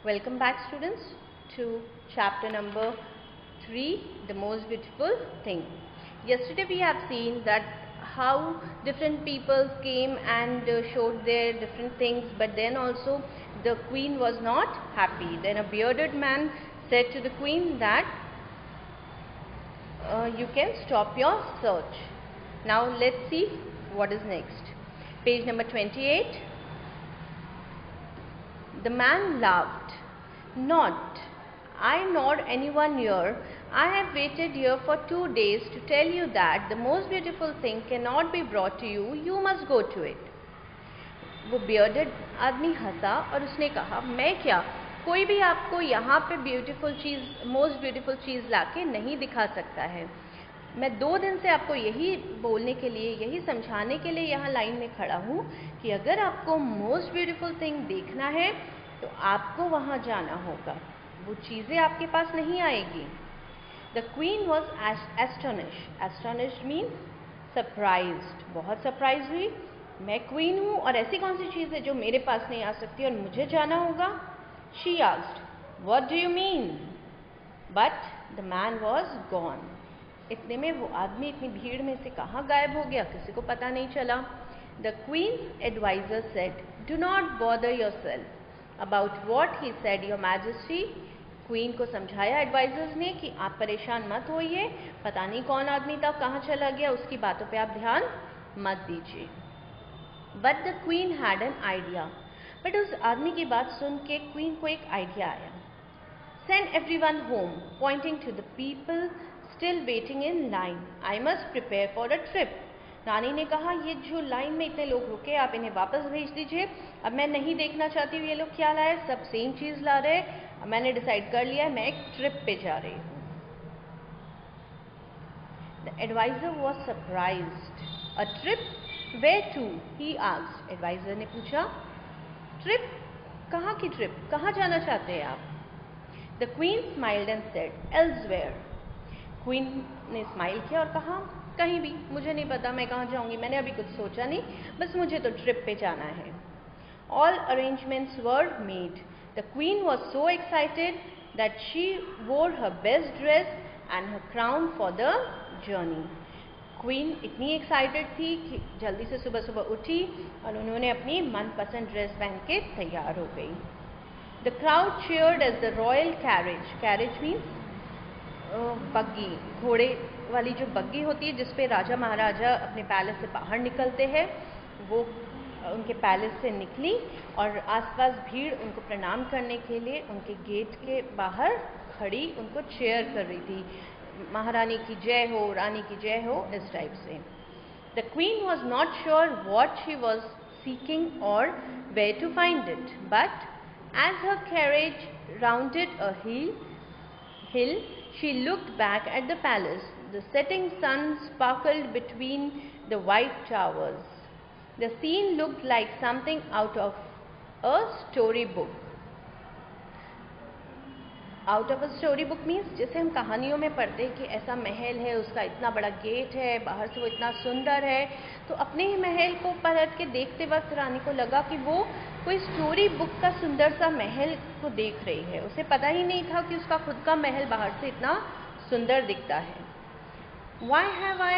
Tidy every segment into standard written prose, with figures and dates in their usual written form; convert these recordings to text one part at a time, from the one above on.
Welcome back, students, to chapter number 3, the most beautiful thing. Yesterday we have seen that how different people came and showed their different things, but then also the queen was not happy. Then a bearded man said to the queen that you can stop your search. Now let's see what is next. Page number 28. The man laughed. Not, I nor anyone here. I have waited here for 2 days to tell you that the most beautiful thing cannot be brought to you. You must go to it. वो bearded आदमी हंसा और उसने कहा, मैं क्या, कोई भी आपको यहाँ पे ब्यूटीफुल चीज़, मोस्ट ब्यूटीफुल चीज़ लाके नहीं दिखा सकता है. मैं 2 दिन से आपको यही बोलने के लिए, यही समझाने के लिए यहाँ लाइन में खड़ा हूँ कि अगर आपको मोस्ट ब्यूटीफुल थिंग देखना है तो आपको वहाँ जाना होगा. वो चीज़ें आपके पास नहीं आएगी. The queen was astonished. Astonished mean surprised. बहुत सरप्राइज हुई. मैं क्वीन हूँ और ऐसी कौन सी चीज़ है जो मेरे पास नहीं आ सकती और मुझे जाना होगा. She asked, what do you mean? But the man was gone. इतने में वो आदमी इतनी भीड़ में से कहाँ गायब हो गया, किसी को पता नहीं चला. The queen advisor said, do not bother yourself about what he said your majesty. Queen को समझाया एडवाइजर्स ने कि आप परेशान मत होइए, पता नहीं कौन आदमी था, कहाँ चला गया, उसकी बातों पे आप ध्यान मत दीजिए. But the queen had an idea. But उस आदमी की बात सुन के क्वीन को एक आइडिया आया. Send everyone home, pointing to the people still waiting in line. I must prepare for a trip. रानी ने कहा, ये जो लाइन में इतने लोग रुके, आप इन्हें वापस भेज दीजिए. अब मैं नहीं देखना चाहती हूँ ये लोग क्या लाए, सब सेम चीज़ ला रहे. मैंने डिसाइड कर लिया है, मैं एक ट्रिप पे जा रही हूँ. The advisor was surprised. A trip? Where to? He asked. Advisor ने पूछा, ट्रिप? कहाँ की ट्रिप, कहाँ जाना चाहते हैं आप? The queen smiled and said, elsewhere. Queen ने स्माइल किया और कहा, कहीं भी, मुझे नहीं पता मैं कहाँ जाऊँगी, मैंने अभी कुछ सोचा नहीं, बस मुझे तो ट्रिप पे जाना है. All arrangements were made. The queen was so excited that she वोर her best dress and her crown for the journey. Queen इतनी एक्साइटेड थी कि जल्दी से सुबह सुबह उठी और उन्होंने अपनी मनपसंद ड्रेस पहन के तैयार हो गई. The crowd cheered as the royal carriage. Carriage means बग्गी, घोड़े वाली जो बग्गी होती है जिसपे राजा महाराजा अपने पैलेस से बाहर निकलते हैं, वो उनके पैलेस से निकली और आसपास भीड़ उनको प्रणाम करने के लिए उनके गेट के बाहर खड़ी उनको चेयर कर रही थी. महारानी की जय हो, रानी की जय हो, इस टाइप से. The queen was not sure what she was seeking और where to find it, but as her carriage rounded a hill, she looked back at the palace. The setting sun sparkled between the white towers. The scene looked like something out of a storybook. Out of a story book means जैसे हम कहानियों में पढ़ते हैं कि ऐसा महल है, उसका इतना बड़ा गेट है, बाहर से वो इतना सुंदर है. तो अपने ही महल को पलट के देखते वक्त रानी को लगा कि वो कोई स्टोरी बुक का सुंदर सा महल को देख रही है. उसे पता ही नहीं था कि उसका खुद का महल बाहर से इतना सुंदर दिखता है. Why have I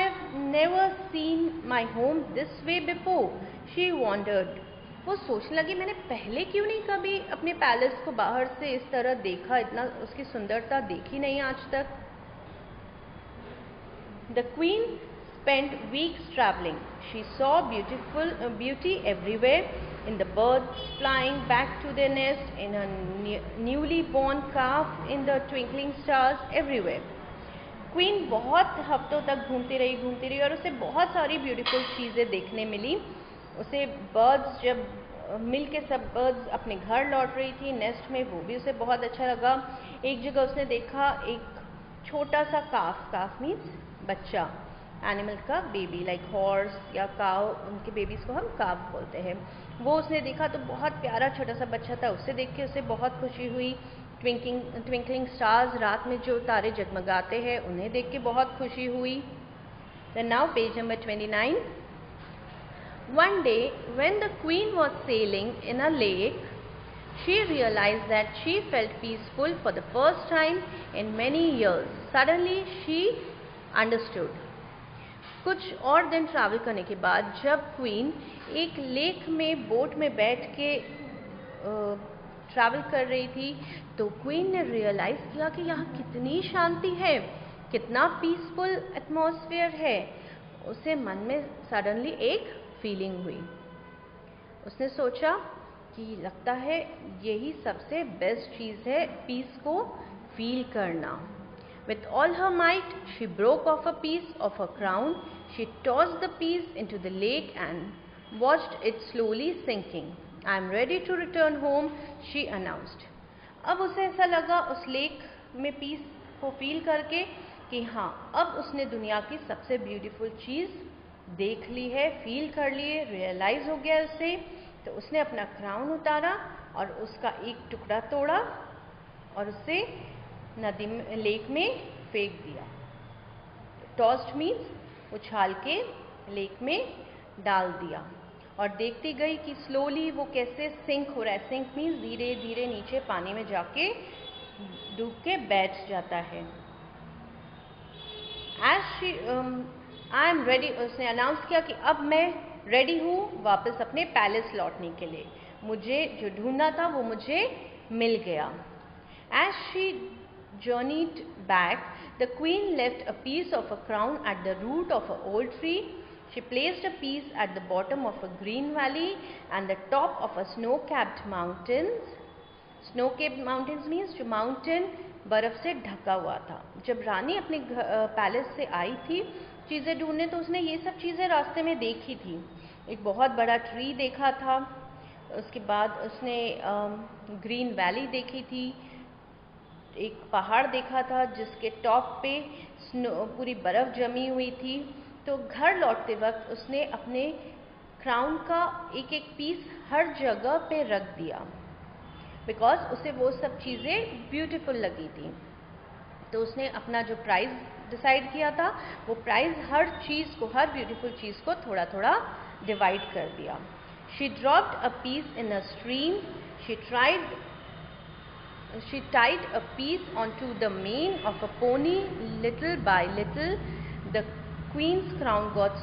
never seen my home this way before? She wondered. वो सोचने लगी, मैंने पहले क्यों नहीं कभी अपने पैलेस को बाहर से इस तरह देखा, इतना उसकी सुंदरता देखी नहीं आज तक. The queen spent weeks traveling. She saw beauty everywhere, in the birds flying back to their nest, in a newly born calf, in the twinkling stars, everywhere. Queen बहुत हफ्तों तक घूमती रही और उसे बहुत सारी ब्यूटीफुल चीज़ें देखने मिली. उसे बर्ड्स, जब मिल के सब बर्ड्स अपने घर लौट रही थी नेस्ट में, वो भी उसे बहुत अच्छा लगा. एक जगह उसने देखा एक छोटा सा काफ मीन्स बच्चा, एनिमल का बेबी, लाइक हॉर्स या काव, उनके बेबीज़ को हम काव बोलते हैं. वो उसने देखा तो बहुत प्यारा छोटा सा बच्चा था. उसे देख के उसे बहुत खुशी हुई. ट्विंकलिंग स्टार्स, रात में जो तारे जगमगाते हैं, उन्हें देख के बहुत खुशी हुई. Then now page number 29. One day when the queen was sailing in a lake, She realized that she felt peaceful for the first time in many years. Suddenly she understood. कुछ और दिन ट्रैवल करने के बाद जब queen एक lake में boat में बैठ के ट्रैवल कर रही थी, तो क्वीन ने रियलाइज़ किया कि यहाँ कितनी शांति है, कितना पीसफुल एटमॉस्फेयर है। उसे मन में सडनली एक फीलिंग हुई। उसने सोचा कि लगता है यही सबसे बेस्ट चीज़ है, पीस को फील करना। With all her might, she broke off a piece of her crown. She tossed the piece into the lake and watched it slowly sinking. I am ready to return home, she announced. अब उसे ऐसा लगा उस lake में piece को feel करके कि हाँ, अब उसने दुनिया की सबसे ब्यूटीफुल चीज़ देख ली है, फील कर ली है, रियलाइज़ हो गया उसे। तो उसने अपना क्राउन उतारा और उसका एक टुकड़ा तोड़ा और उसे नदी में, लेक में फेंक दिया। टॉस्ड मीन्स उछाल के लेक में डाल दिया और देखती गई कि स्लोली वो कैसे सिंक हो रहा है। सिंक मीन्स धीरे धीरे नीचे पानी में जाके डूब के बैठ जाता है। आई एम रेडी, उसने अनाउंस किया कि अब मैं रेडी हूँ वापस अपने पैलेस लौटने के लिए। मुझे जो ढूंढना था वो मुझे मिल गया। As she journeyed back, the queen left a piece of a crown at the root of an old tree. She placed a piece at the bottom of a green valley and the top of a snow-capped mountains. Snow-capped mountains means जो mountain बर्फ से ढका हुआ था। जब रानी अपने palace से आई थी चीज़ें ढूंढने, तो उसने ये सब चीज़ें रास्ते में देखी थी। एक बहुत बड़ा ट्री देखा था, उसके बाद उसने ग्रीन वैली देखी थी, एक पहाड़ देखा था जिसके टॉप पे स्नो पूरी बर्फ़ जमी हुई थी। तो घर लौटते वक्त उसने अपने क्राउन का एक एक पीस हर जगह पे रख दिया, बिकॉज उसे वो सब चीज़ें ब्यूटीफुल लगी थी। तो उसने अपना जो प्राइस डिसाइड किया था, वो प्राइस हर चीज़ को, हर ब्यूटीफुल चीज़ को थोड़ा थोड़ा डिवाइड कर दिया। She dropped a piece in a stream, she tied a piece onto the mane of a pony. Little by little, the queen's crown got